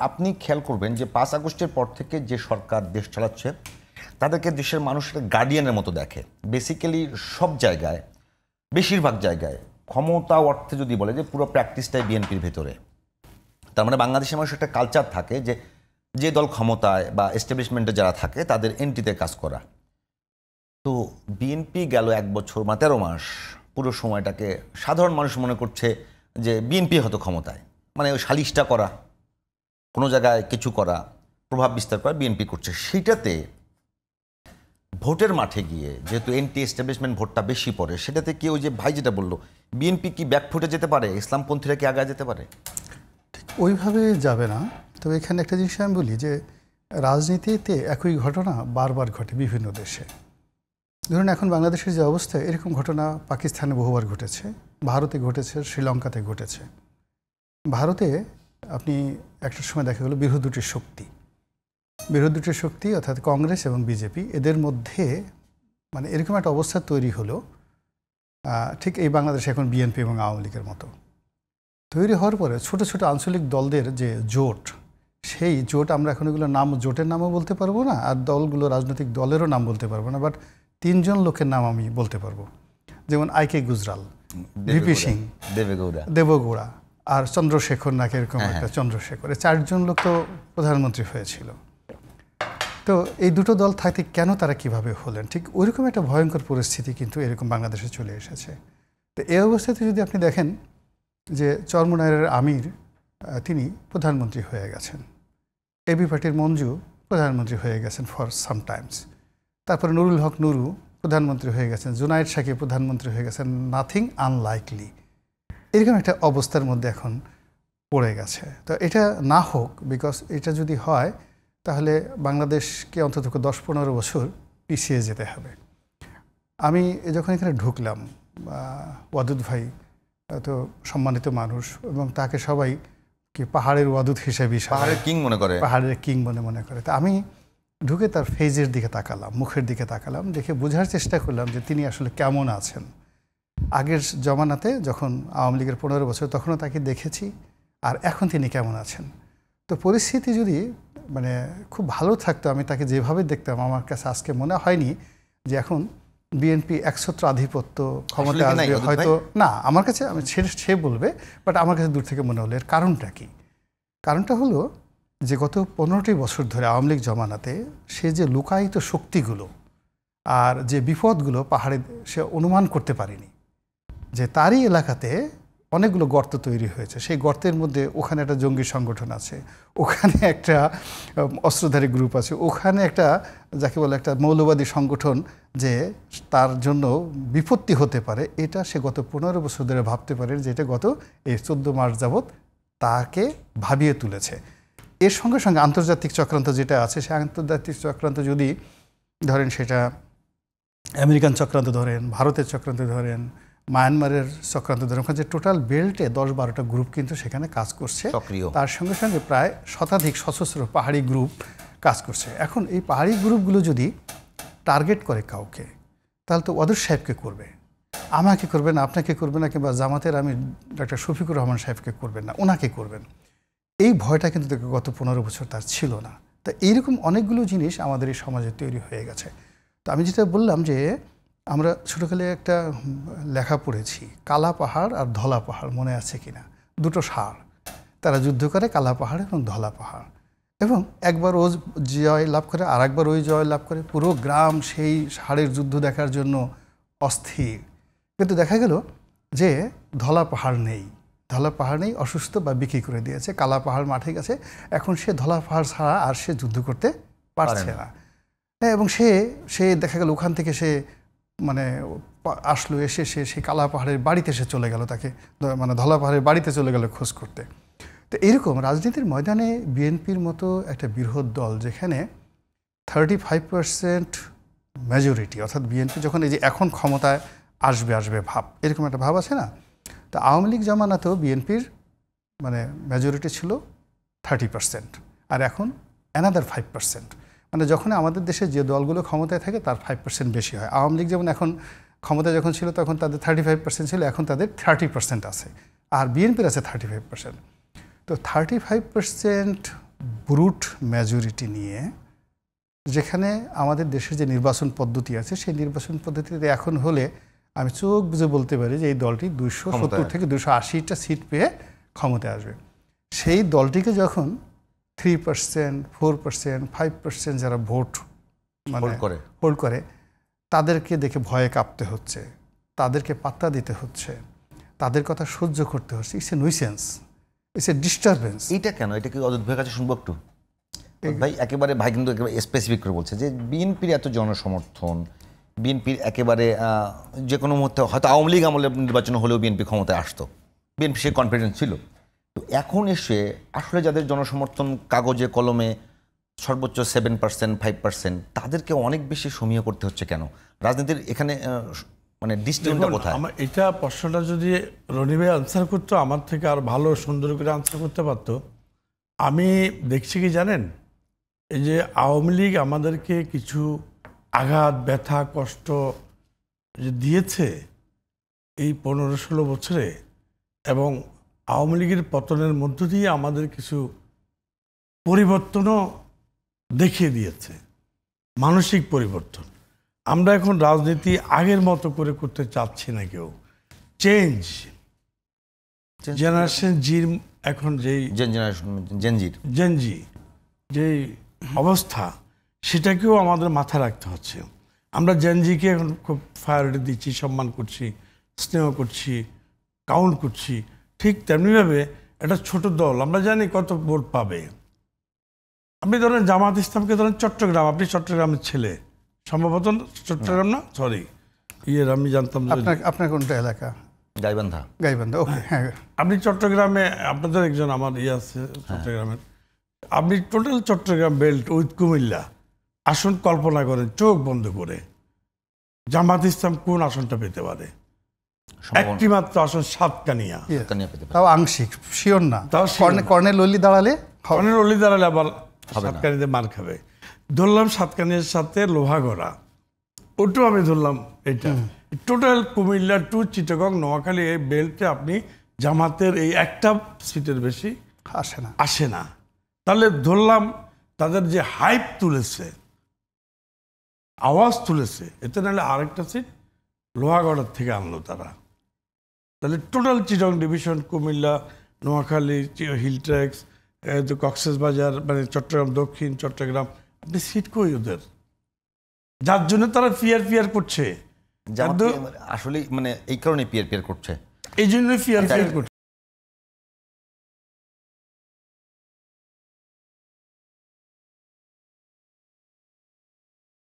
আপনি খেয়াল করবেন যে 5 আগস্টের পর থেকে যে সরকার দেশ চালাচ্ছে তাদেরকে দেশের মানুষ গার্ডিয়ানের মতো দেখে। বেসিক্যালি সব জায়গায়, বেশিরভাগ জায়গায় ক্ষমতা অর্থে যদি বলে যে পুরো প্র্যাকটিসটাই বিএনপির ভেতরে। তার মানে বাংলাদেশের মানুষ একটা কালচার থাকে যে যে দল ক্ষমতায় বা এস্টাবলিশমেন্টে যারা থাকে তাদের এন্ট্রিতে কাজ করা। তো বিএনপি গেল 1 বছর বা 13 মাস পুরো সময়টাকে সাধারণ মানুষ মনে করছে যে বিএনপি হয়তো ক্ষমতায়, মানে ওই সালিশটা করা, কোনো জায়গায় কিছু করা, প্রভাব বিস্তার করা বিএনপি করছে। সেইটাতে ভোটের মাঠে গিয়ে যেহেতু এন্টি এস্টাবলিশমেন্ট ভোটটা বেশি পড়ে, সেটাতে কি ওই যে ভাই যেটা বললো, বিএনপি কি ব্যাকফুটে যেতে পারে, ইসলামপন্থীরা কি আগায় যেতে পারে? ঠিক ওইভাবে যাবে না। তবে এখানে একটা জিনিস আমি বলি যে রাজনীতিতে একই ঘটনা বারবার ঘটে বিভিন্ন দেশে। ধরুন এখন বাংলাদেশের যে অবস্থা, এরকম ঘটনা পাকিস্তানে বহুবার ঘটেছে, ভারতে ঘটেছে, শ্রীলঙ্কাতে ঘটেছে। ভারতে আপনি একটা সময় দেখা গেল বিরোধী দুটি শক্তি অর্থাৎ কংগ্রেস এবং বিজেপি, এদের মধ্যে মানে এরকম একটা অবস্থা তৈরি হলো, ঠিক এই বাংলাদেশে এখন বিএনপি এবং আওয়ামী লীগের মতো তৈরি হওয়ার পরে ছোট ছোট আঞ্চলিক দলদের যে জোট, সেই জোট আমরা এখন এগুলো নাম, জোটের নামও বলতে পারবো না, আর দলগুলো রাজনৈতিক দলেরও নাম বলতে পারবো না, বাট 3 জন লোকের নাম আমি বলতে পারবো। যেমন আইকে গুজরাল, ভিপি সিং, দেবগৌড়া আর চন্দ্রশেখর নাকি এরকম একটা চন্দ্রশেখর, 4 জন লোক তো প্রধানমন্ত্রী হয়েছিল। তো এই দুটো দল থাকতে কেন তারা কিভাবে হলেন, ঠিক ওইরকম একটা ভয়ঙ্কর পরিস্থিতি কিন্তু এরকম বাংলাদেশে চলে এসেছে। তো এই অবস্থাতে যদি আপনি দেখেন যে চরমোনাইয়ের আমির তিনি প্রধানমন্ত্রী হয়ে গেছেন, এবি পার্টির মঞ্জু প্রধানমন্ত্রী হয়ে গেছেন ফর সামটাইমস, তারপরে নুরুল হক নুরু প্রধানমন্ত্রী হয়ে গেছেন, জুনায়েদ সাকিব প্রধানমন্ত্রী হয়ে গেছেন, নাথিং আনলাইকলি, এরকম একটা অবস্থার মধ্যে এখন পড়ে গেছে। তো এটা না হোক, বিকজ এটা যদি হয় তাহলে বাংলাদেশকে অন্তত 10-15 বছর পিছিয়ে যেতে হবে। আমি যখন এখানে ঢুকলাম, ওয়াদুদ ভাই তো সম্মানিত মানুষ এবং তাকে সবাই কি পাহাড়ের ওয়াদুদ হিসেবে, পাহাড়ের কিং মনে করে, পাহাড়ের কিং মনে করে। তা আমি ঢুকে তার ফেজের দিকে তাকালাম, মুখের দিকে তাকালাম, দেখে বোঝার চেষ্টা করলাম যে তিনি আসলে কেমন আছেন। আগের জমানাতে যখন আওয়ামী লীগের 15 বছর, তখনও তাকে দেখেছি, আর এখন তিনি কেমন আছেন। তো পরিস্থিতি যদি মানে খুব ভালো থাকতো, আমি তাকে যেভাবে দেখতাম, আমার কাছে আজকে মনে হয়নি যে এখন বিএনপি একছত্র আধিপত্য ক্ষমতা আসবে, হয়তো না, আমার কাছে আমি সে বলবে, বাট আমার কাছে দূর থেকে মনে হলো। এর কারণটা কি? কারণটা হলো যে গত 15টি বছর ধরে আওয়ামী লীগ জমানাতে সে যে লুকায়িত শক্তিগুলো আর যে বিপদগুলো পাহাড়ে সে অনুমান করতে পারেনি, যে তারই এলাকাতে অনেকগুলো গর্ত তৈরি হয়েছে, সেই গর্তের মধ্যে ওখানে একটা জঙ্গি সংগঠন আছে, ওখানে একটা অস্ত্রধারী গ্রুপ আছে, ওখানে একটা যাকে বলে একটা মৌলবাদী সংগঠন, যে তার জন্য বিপত্তি হতে পারে, এটা সে গত 15 বছর ধরে ভাবতে পারে, যেটা গত এই 14 মাস যাবৎ তাকে ভাবিয়ে তুলেছে। এর সঙ্গে সঙ্গে আন্তর্জাতিক চক্রান্ত যেটা আছে, সে আন্তর্জাতিক চক্রান্ত যদি ধরেন, সেটা আমেরিকান চক্রান্ত ধরেন, ভারতের চক্রান্ত ধরেন, মায়ানমারের চক্রান্ত ধরেন, ওখানে যে টোটাল বেল্টে 10-12টা গ্রুপ কিন্তু সেখানে কাজ করছে, তার সঙ্গে সঙ্গে প্রায় শতাধিক সশস্ত্র পাহাড়ি গ্রুপ কাজ করছে। এখন এই পাহাড়ি গ্রুপগুলো যদি টার্গেট করে কাউকে, তাহলে তো ওয়াদুদ সাহেবকে করবে, আমাকে করবে না, আপনাকে করবে না, কিংবা জামাতের আমি ডক্টর শফিকুর রহমান সাহেবকে করবেন না, ওনাকে করবেন। এই ভয়টা কিন্তু গত 15 বছর তার ছিল না। তা এইরকম অনেকগুলো জিনিস আমাদের এই সমাজে তৈরি হয়ে গেছে। তো আমি যেটা বললাম যে আমরা ছোটোকালে একটা লেখা পড়েছি, কালা পাহাড় আর ধলা পাহাড়, মনে আছে কিনা? দুটো ষাঁড়, তারা যুদ্ধ করে, কালা পাহাড় এবং ধলা পাহাড়, এবং একবার ও জয় লাভ করে, আর একবার ওই জয় লাভ করে। পুরো গ্রাম সেই ষাঁড়ের যুদ্ধ দেখার জন্য অস্থির, কিন্তু দেখা গেল যে ধলা পাহাড় নেই, অসুস্থ বা বিক্রি করে দিয়েছে, কালা পাহাড় মাঠে গেছে, এখন সে ধলা পাহাড় ছাড়া আর সে যুদ্ধ করতে পারছে না। এবং সে দেখা গেল ওখান থেকে সে মানে আসলো, এসে সেই কালা পাহাড়ের বাড়িতে সে চলে গেল, তাকে মানে ধলা পাহাড়ের বাড়িতে চলে গেল খোঁজ করতে। তো এইরকম রাজনীতির ময়দানে বিএনপির মতো একটা বৃহৎ দল, যেখানে 35% মেজরিটি, অর্থাৎ বিএনপি যখন এই যে এখন ক্ষমতায় আসবে ভাব, এরকম একটা ভাব আছে না। তো আওয়ামী লীগ জামানাতেও বিএনপির মানে মেজরিটি ছিল 30%, আর এখন অ্যানাদার 5%। মানে যখন আমাদের দেশে যে দলগুলো ক্ষমতায় থাকে তার 5% বেশি হয়। আওয়ামী লীগ যেমন এখন ক্ষমতায় যখন ছিল তখন তাদের 35% ছিল, এখন তাদের 30% আছে, আর বিএনপির আছে 35%। তো 35% ব্রুট মেজরিটি নিয়ে, যেখানে আমাদের দেশের যে নির্বাচন পদ্ধতি আছে সেই নির্বাচন পদ্ধতিতে এখন হলে আমি চোখ বুঝে বলতে পারি যে এই দলটি 270 থেকে 280টা সিট পেয়ে ক্ষমতায় আসবে। সেই দলটিকে যখন 3%, 4%, 5% যারা ভোট মানে হোল্ড করে তাদেরকে দেখে ভয়ে কাঁপতে হচ্ছে, তাদেরকে পাত্তা দিতে হচ্ছে, তাদের কথা সহ্য করতে হচ্ছে। It's a nuisance, it's a disturbance. এইটা কেন? এটা কি অদ্ভুত ভাইয়ের কাছে শুনবো একটু? ভাই একেবারে ভাই কিন্তু একেবারে স্পেসিফিক করে বলছে যে বিএনপির এত জনসমর্থন, বিএনপির একেবারে যে কোনো মুহূর্তে হয়তো আওয়ামী লীগ আমলে নির্বাচন হলেও বিএনপি ক্ষমতায় আসতো, বিএনপি সে কনফিডেন্স ছিল। তো এখন এসে আসলে যাদের জনসমর্থন কাগজে কলমে সর্বোচ্চ 7%, 5%, তাদেরকে অনেক বেশি সমীহ করতে হচ্ছে কেন? রাজনীতির এখানে মানে ডিস্টেন্সটা কোথায়? আমার এটা প্রশ্নটা যদি রনি ভাই আনসার করতো আমার থেকে আর ভালো সুন্দর করে আনসার করতে পারতো। আমি দেখছি কি জানেন, এই যে আওয়ামী লীগ আমাদেরকে কিছু আঘাত, ব্যথা, কষ্ট যে দিয়েছে এই 15-16 বছরে, এবং আওয়ামী লীগের পতনের মধ্য দিয়ে আমাদের কিছু পরিবর্তনও দেখিয়ে দিয়েছে, মানসিক পরিবর্তন। আমরা এখন রাজনীতি আগের মতো করে করতে চাচ্ছি না কেউ। চেঞ্জ জেনারেশন জির এখন যেই জেনজি যেই অবস্থা, সেটাকেও আমাদের মাথায় রাখতে হচ্ছে। আমরা জেনজিকে এখন খুব প্রায়োরিটি দিচ্ছি, সম্মান করছি, স্নেহ করছি, কাউন্ট করছি। ঠিক তেমনিভাবে একটা ছোট দল আমরা জানি কত ভোট পাবে। আপনি ধরেন জামাত ইসলামকে ধরেন চট্টগ্রাম, আপনি চট্টগ্রামের ছেলে সম্ভবত, চট্টগ্রাম না সরি আমি জানতাম আপনার কোনটা এলাকা? গাইবান্ধা। ওকে, হ্যাঁ। আপনি চট্টগ্রামে, আপনাদের একজন আমার আছে চট্টগ্রামের, আপনি total Chittagong belt with Comilla আসন কল্পনা করেন চোখ বন্ধ করে, জামাত ইসলাম কোন আসনটা পেতে পারে? একটি মাত্র আসন, সাতকানিয়া। তাও আংশিক, শিওর না। কর্নেল অলি দাঁড়ালে আবার সাতকানিতে মার খাবে। ধরলাম সাতকানিয়ার সাথে লোহাগড়া, ওটাও আমি ধরলাম। এটা টোটাল কুমিল্লা টু চিটাগং নোয়াখালী এই বেল্টে আপনি জামাতের এই একটা সিটের বেশি আসে না। তাহলে ধরলাম তাদের যে হাইপ তুলেছে, আওয়াজ তুলেছে, এতে নাহলে আরেকটা সিট লোহাগড়ার থেকে আনলো তারা। তাহলে টোটাল চিটাগং ডিভিশন, কুমিল্লা, নোয়াখালী, হিলট্রেক্স, কক্সবাজার, মানে চট্টগ্রাম দক্ষিণ, চট্টগ্রাম, আপনি সিট কই ওদের? যার জন্য তারা ফিয়ার করছে, আসলে মানে এই কারণে পিয়ার করছে, এই জন্য ফিয়ার করছে।